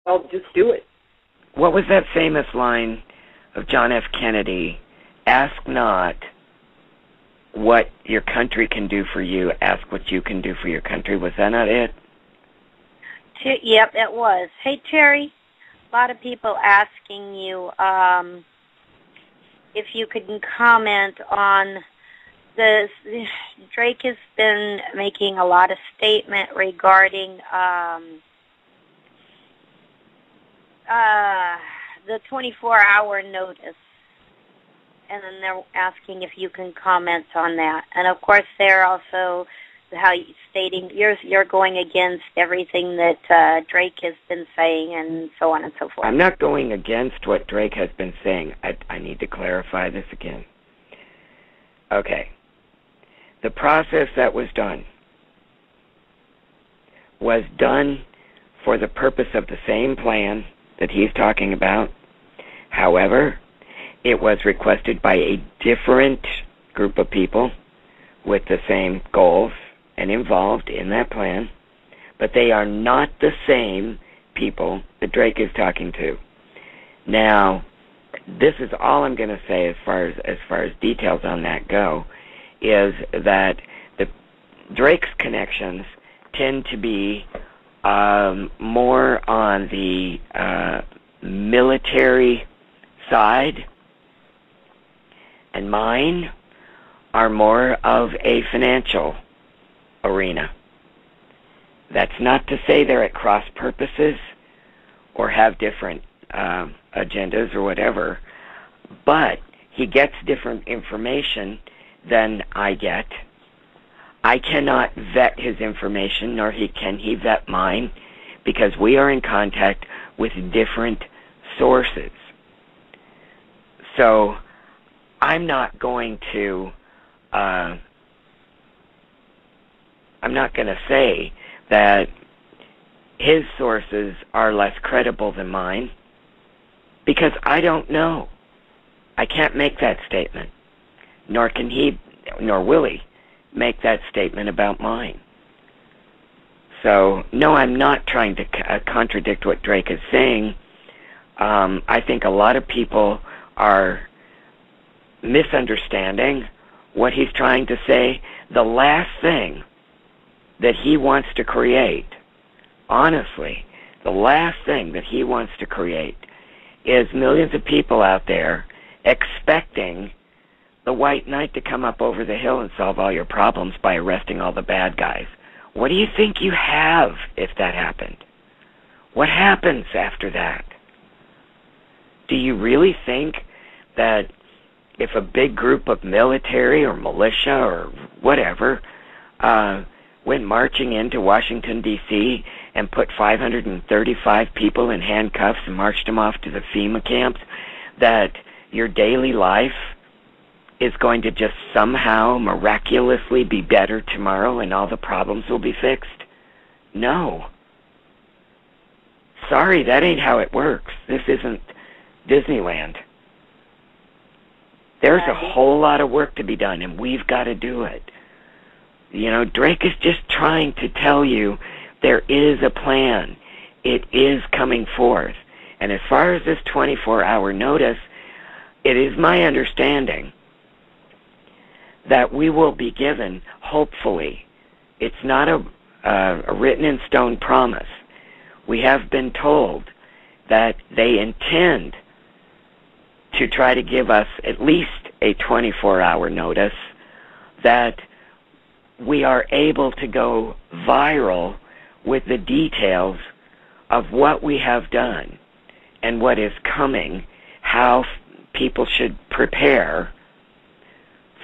I'll just do it. What was that famous line of John F. Kennedy? Ask not what your country can do for you, ask what you can do for your country. Was that not it? Yep, it was. Hey, Teri, a lot of people asking you if you could comment on this. Drake has been making a lot of statement regarding the 24-hour notice. And then they're asking if you can comment on that. And, of course, they're also stating you're going against everything that Drake has been saying and so on and so forth. I'm not going against what Drake has been saying. I need to clarify this again. Okay. The process that was done for the purpose of the same plan that he's talking about. However, it was requested by a different group of people with the same goals and involved in that plan, but they are not the same people that Drake is talking to. Now, this is all I'm going to say as far as details on that go, is that the Drake's connections tend to be more on the military side, and mine are more of a financial arena. That's not to say they're at cross purposes or have different agendas or whatever, but he gets different information than I get. I cannot vet his information, nor can he vet mine, because we are in contact with different sources. So I'm not going to say that his sources are less credible than mine, because I don't know. I can't make that statement, nor can he, nor will he make that statement about mine. So, no, I'm not trying to contradict what Drake is saying. I think a lot of people are misunderstanding what he's trying to say. The last thing that he wants to create, honestly, the last thing that he wants to create is millions of people out there expecting the white knight to come up over the hill and solve all your problems by arresting all the bad guys. What do you think you have if that happened? What happens after that? Do you really think that if a big group of military or militia or whatever went marching into Washington, D.C. and put 535 people in handcuffs and marched them off to the FEMA camps, that your daily life is going to just somehow miraculously be better tomorrow and all the problems will be fixed? No. Sorry, that ain't how it works. This isn't Disneyland. There's a whole lot of work to be done, and we've got to do it. You know, Drake is just trying to tell you there is a plan. It is coming forth. And as far as this 24-hour notice, it is my understanding that we will be given, hopefully, it's not a written-in-stone promise. We have been told that they intend to try to give us at least a 24-hour notice that we are able to go viral with the details of what we have done and what is coming, how people should prepare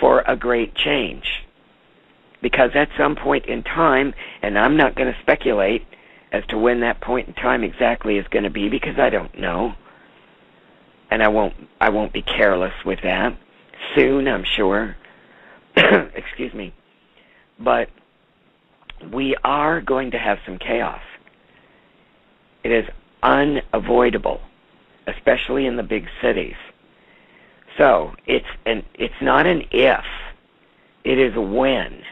for a great change. Because at some point in time, and I'm not going to speculate as to when that point in time exactly is going to be, because I don't know, and I won't be careless with that. Soon, I'm sure. Excuse me. But we are going to have some chaos. It is unavoidable, especially in the big cities. So it's not an if, it is a when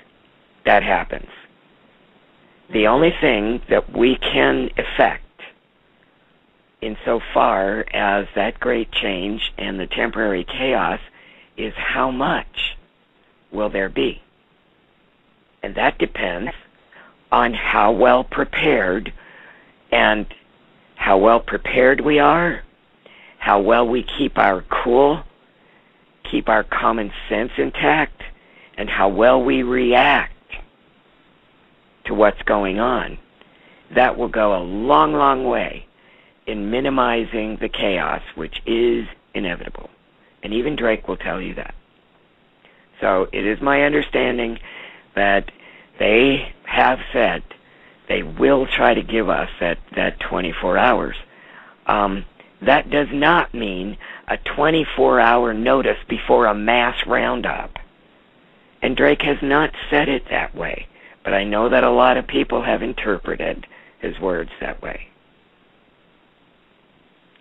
that happens. The only thing that we can effect insofar as that great change and the temporary chaos is how much will there be. And that depends on how well prepared and how well prepared we are, how well we keep our cool, keep our common sense intact, and how well we react to what's going on. That will go a long, long way in minimizing the chaos, which is inevitable. And even Drake will tell you that. So it is my understanding that they have said they will try to give us that 24 hours. That does not mean a 24-hour notice before a mass roundup. And Drake has not said it that way, but I know that a lot of people have interpreted his words that way.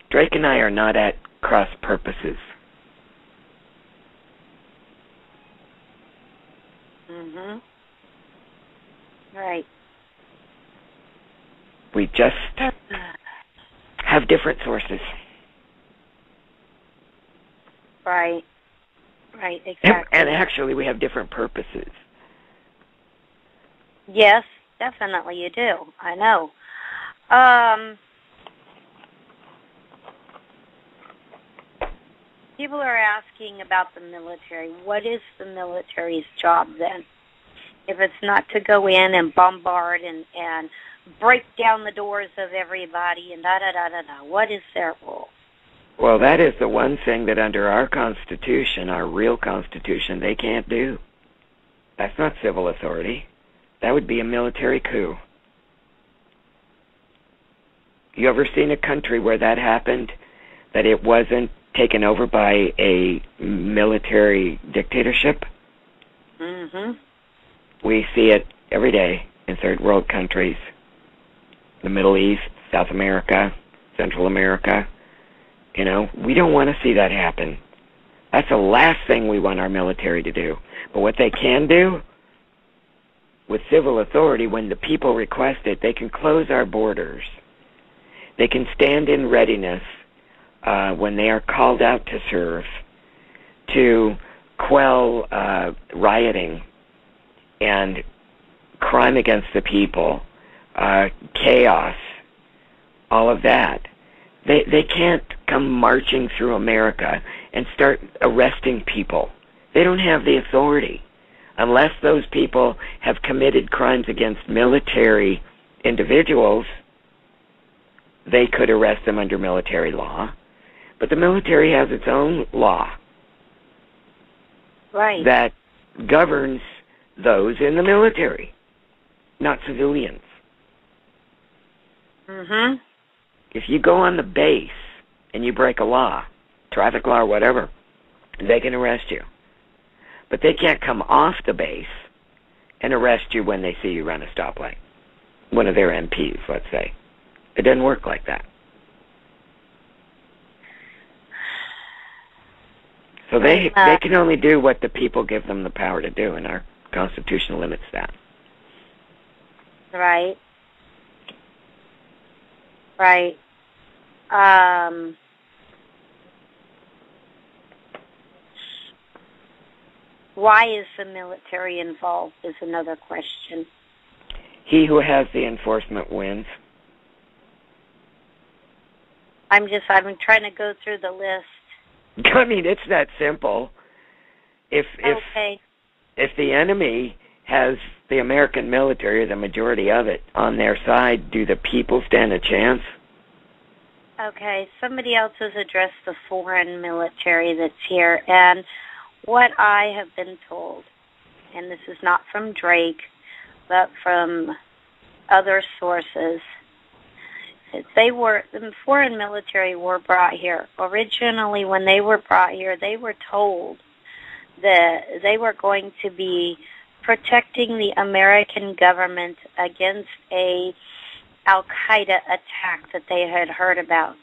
Drake and I are not at cross purposes. Mhm. Right. We just have different sources. Right. Right, exactly. And actually, we have different purposes. Yes, definitely you do. I know. People are asking about the military. What is the military's job then? If it's not to go in and bombard and break down the doors of everybody and da-da-da-da-da, what is their role? Well, that is the one thing that under our Constitution, our real Constitution, they can't do. That's not civil authority. That would be a military coup. You ever seen a country where that happened, that it wasn't taken over by a military dictatorship? Mm-hmm. We see it every day in third world countries, the Middle East, South America, Central America. You know, we don't want to see that happen. That's the last thing we want our military to do. But what they can do, with civil authority, when the people request it, they can close our borders. They can stand in readiness when they are called out to serve, to quell rioting and crime against the people, chaos, all of that. They can't come marching through America and start arresting people. They don't have the authority. Unless those people have committed crimes against military individuals, they could arrest them under military law. But the military has its own law. Right. That governs those in the military, not civilians. Mm-hmm. If you go on the base and you break a law, traffic law or whatever, they can arrest you. But they can't come off the base and arrest you when they see you run a stoplight. One of their MPs, let's say. It doesn't work like that. So they can only do what the people give them the power to do, and our Constitution limits that. Right. Right. Why is the military involved is another question. He who has the enforcement wins. I'm trying to go through the list. I mean, it's that simple. If the enemy has the American military, or the majority of it, on their side, do the people stand a chance? Okay, somebody else has addressed the foreign military that's here, and what I have been told, and this is not from Drake, but from other sources, the foreign military were brought here. Originally, when they were brought here, they were told that they were going to be protecting the American government against a Al-Qaeda attack that they had heard about.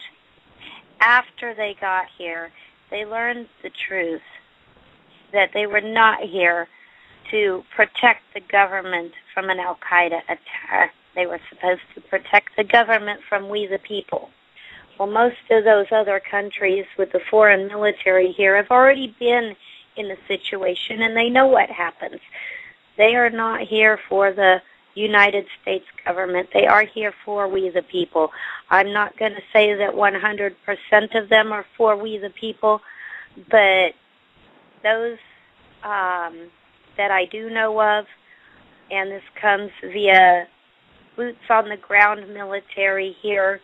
After they got here, they learned the truth, that they were not here to protect the government from an Al-Qaeda attack. They were supposed to protect the government from we the people. Well, most of those other countries with the foreign military here have already been in the situation, and they know what happens. They are not here for the United States government. They are here for we the people. I'm not going to say that 100% of them are for we the people, but those that I do know of, and this comes via boots on the ground military here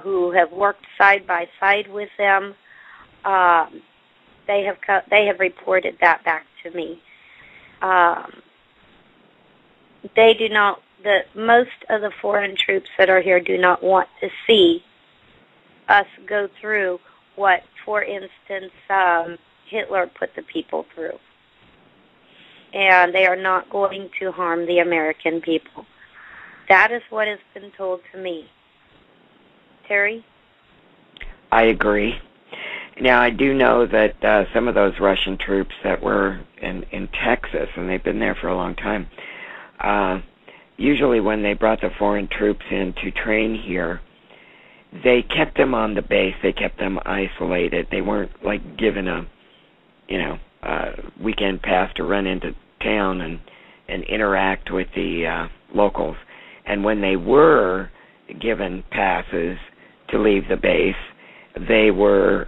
who have worked side by side with them, they have reported that back to me. They do not. Most of the foreign troops that are here do not want to see us go through what, for instance, Hitler put the people through. And they are not going to harm the American people. That is what has been told to me. Teri? I agree. Now, I do know that some of those Russian troops that were in Texas, and they've been there for a long time, usually when they brought the foreign troops in to train here, they kept them on the base. They kept them isolated. They weren't like given a weekend pass to run into town and interact with the locals. And when they were given passes to leave the base, they were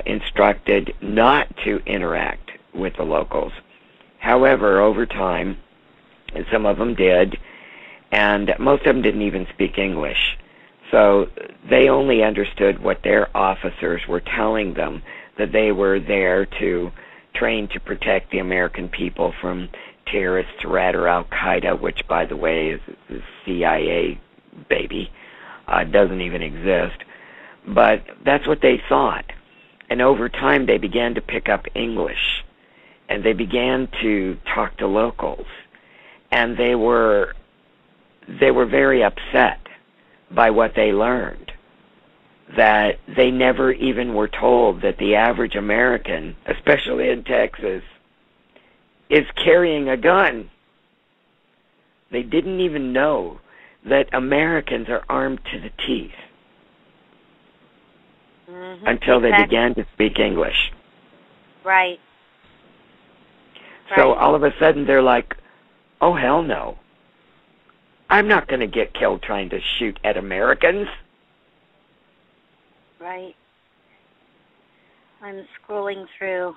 instructed not to interact with the locals. However, over time, some of them did, and most of them didn't even speak English. So they only understood what their officers were telling them, that they were there to train to protect the American people from terrorist threat or Al-Qaeda, which, by the way, is a CIA baby. Doesn't even exist. But that's what they thought. And over time, they began to pick up English, and they began to talk to locals. And they were very upset by what they learned, that they never even were told that the average American, especially in Texas, is carrying a gun. They didn't even know that Americans are armed to the teeth until they began to speak English. Right. So all of a sudden they're like, oh, hell no. I'm not going to get killed trying to shoot at Americans. Right. I'm scrolling through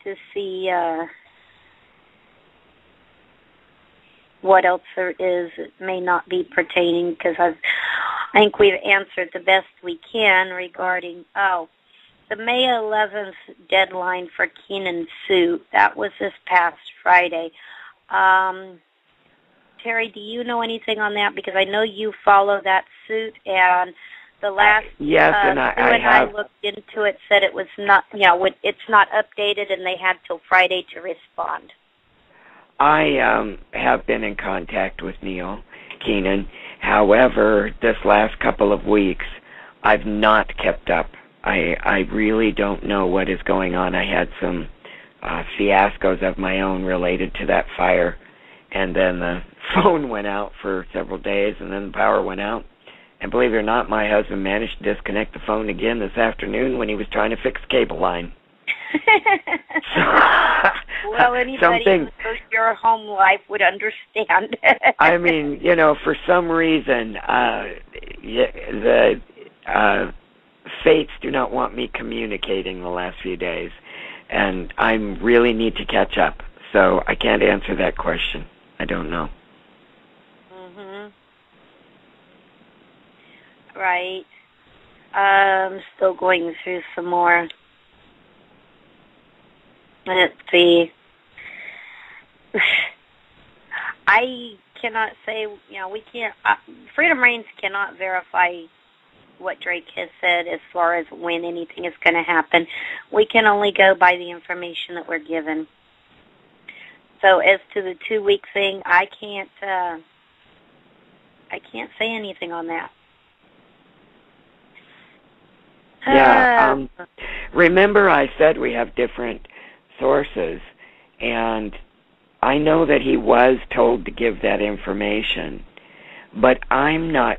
to see what else there is that may not be pertaining, because I think we've answered the best we can regarding, the May 11th deadline for Teri and Sue. That was this past Friday. Teri, do you know anything on that? Because I know you follow that suit, and the last yes, and I looked into it, said it was not, it's not updated, and they had till Friday to respond. I have been in contact with Neil Keenan. However, this last couple of weeks, I've not kept up. I really don't know what is going on. I had some fiascos of my own related to that fire, and then the phone went out for several days, and then the power went out. And believe it or not, my husband managed to disconnect the phone again this afternoon when he was trying to fix the cable line. Well, anybody who knows your home life would understand. I mean, for some reason, the fates do not want me communicating the last few days, and I really need to catch up. So I can't answer that question. I don't know. Right. I'm still going through some more. Let's see. I cannot say, we can't, Freedom Reigns cannot verify what Drake has said as far as when anything is going to happen. We can only go by the information that we're given. So as to the 2-week thing, I can't say anything on that. Yeah. Remember I said we have different sources, and I know that he was told to give that information, but I'm not